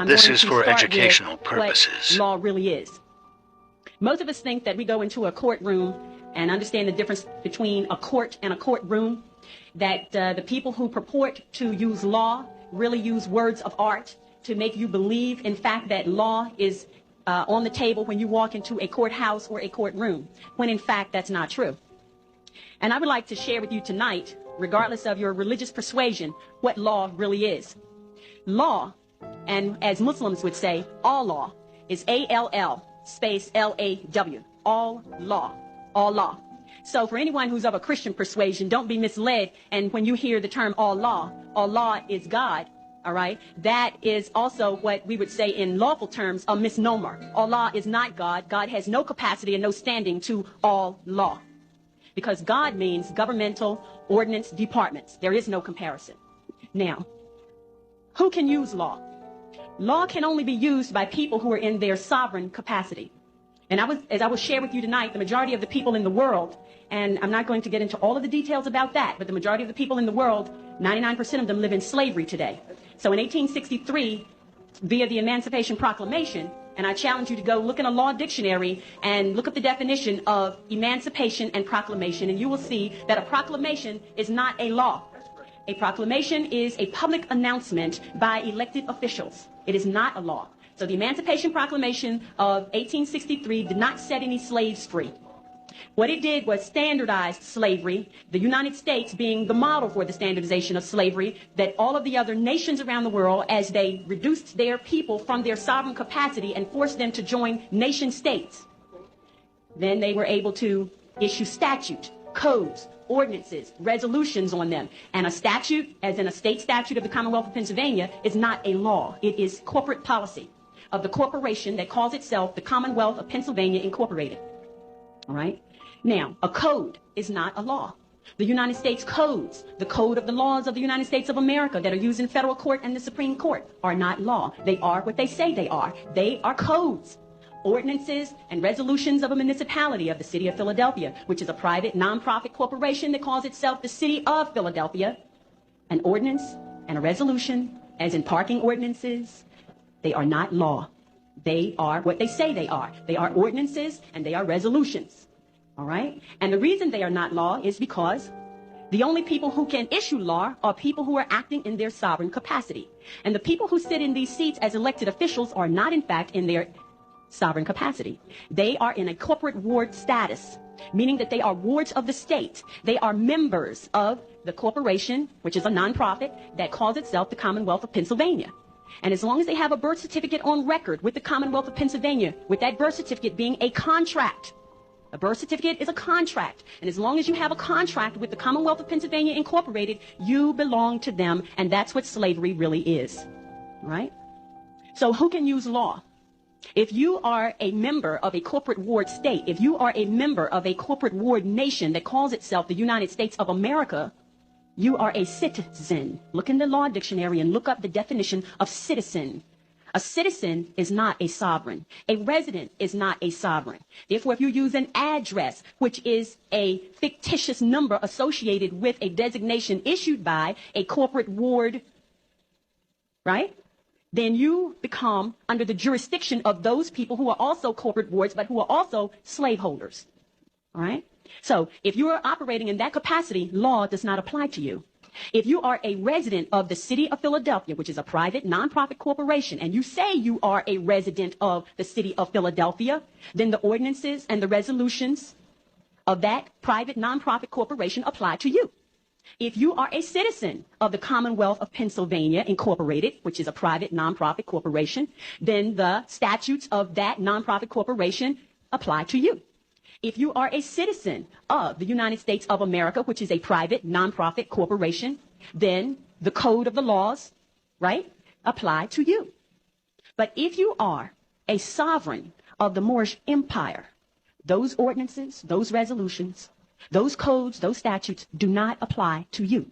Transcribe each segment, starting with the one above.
I'm This going is to for start educational with purposes. what law really is. Most of us think that we go into a courtroom and understand the difference between a court and a courtroom, that the people who purport to use law really use words of art to make you believe, in fact, that law is on the table when you walk into a courthouse or a courtroom, when in fact that's not true. And I would like to share with you tonight, regardless of your religious persuasion, what law really is. Law, and as Muslims would say, all law, is A-L-L space L-A-W. All law. All law. So for anyone who's of a Christian persuasion, don't be misled. And when you hear the term all law is God. All right. That is also what we would say in lawful terms, a misnomer. Allah is not God. God has no capacity and no standing to all law. Because God means governmental ordinance departments. There is no comparison. Now, who can use law? Law can only be used by people who are in their sovereign capacity. And as I will share with you tonight, the majority of the people in the world, and I'm not going to get into all of the details about that, but the majority of the people in the world, 99% of them live in slavery today. So in 1863, via the Emancipation Proclamation, and I challenge you to go look in a law dictionary and look up the definition of emancipation and proclamation, and you will see that a proclamation is not a law. A proclamation is a public announcement by elected officials. It is not a law. So the Emancipation Proclamation of 1863 did not set any slaves free. What it did was standardize slavery, the United States being the model for the standardization of slavery, that all of the other nations around the world, as they reduced their people from their sovereign capacity and forced them to join nation states, then they were able to issue statute, codes, ordinances, resolutions on them. And a statute, as in a state statute of the Commonwealth of Pennsylvania, is not a law. It is corporate policy of the corporation that calls itself the Commonwealth of Pennsylvania Incorporated. All right? Now, a code is not a law. The United States codes, the code of the laws of the United States of America that are used in federal court and the Supreme Court, are not law. They are what they say they are. They are codes, ordinances, and resolutions of a municipality of the city of Philadelphia, which is a private nonprofit corporation that calls itself the city of Philadelphia. An ordinance and a resolution, as in parking ordinances, they are not law. They are what they say they are. They are ordinances and they are resolutions. All right? And the reason they are not law is because the only people who can issue law are people who are acting in their sovereign capacity. And the people who sit in these seats as elected officials are not, in fact, in their sovereign capacity. They are in a corporate ward status, meaning that they are wards of the state. They are members of the corporation, which is a nonprofit that calls itself the Commonwealth of Pennsylvania. And as long as they have a birth certificate on record with the Commonwealth of Pennsylvania, with that birth certificate being a contract, a birth certificate is a contract. And as long as you have a contract with the Commonwealth of Pennsylvania Incorporated, you belong to them. And that's what slavery really is. Right? So who can use law? If you are a member of a corporate ward state, if you are a member of a corporate ward nation that calls itself the United States of America, you are a citizen. Look in the law dictionary and look up the definition of citizen. A citizen is not a sovereign. A resident is not a sovereign. Therefore, if you use an address, which is a fictitious number associated with a designation issued by a corporate ward, right? Then you become under the jurisdiction of those people who are also corporate wards, but who are also slaveholders. All right? So if you are operating in that capacity, law does not apply to you. If you are a resident of the city of Philadelphia, which is a private nonprofit corporation, and you say you are a resident of the city of Philadelphia, then the ordinances and the resolutions of that private nonprofit corporation apply to you. If you are a citizen of the Commonwealth of Pennsylvania Incorporated, which is a private nonprofit corporation, then the statutes of that nonprofit corporation apply to you. If you are a citizen of the United States of America, which is a private nonprofit corporation, then the code of the laws, right, apply to you. But if you are a sovereign of the Moorish Empire, those ordinances, those resolutions, those codes, those statutes do not apply to you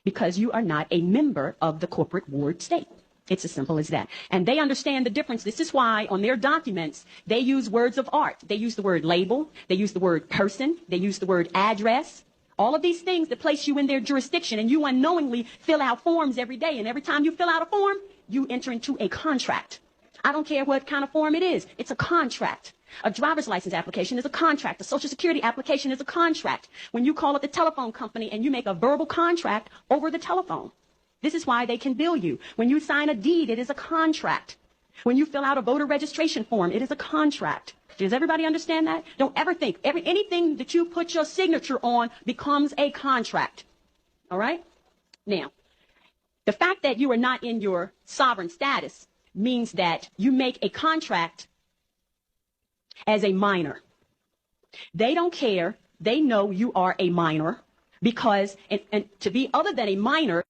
because you are not a member of the corporate ward state. It's as simple as that. And they understand the difference. This is why on their documents, they use words of art. They use the word label. They use the word person. They use the word address. All of these things that place you in their jurisdiction, and you unknowingly fill out forms every day. And every time you fill out a form, you enter into a contract. I don't care what kind of form it is. It's a contract. A driver's license application is a contract. A Social Security application is a contract. When you call up the telephone company and you make a verbal contract over the telephone, this is why they can bill you. When you sign a deed, it is a contract. When you fill out a voter registration form, it is a contract. Does everybody understand that? Don't ever think anything that you put your signature on becomes a contract. All right? Now, the fact that you are not in your sovereign status means that you make a contract as a minor. They don't care. They know you are a minor because, and to be other than a minor,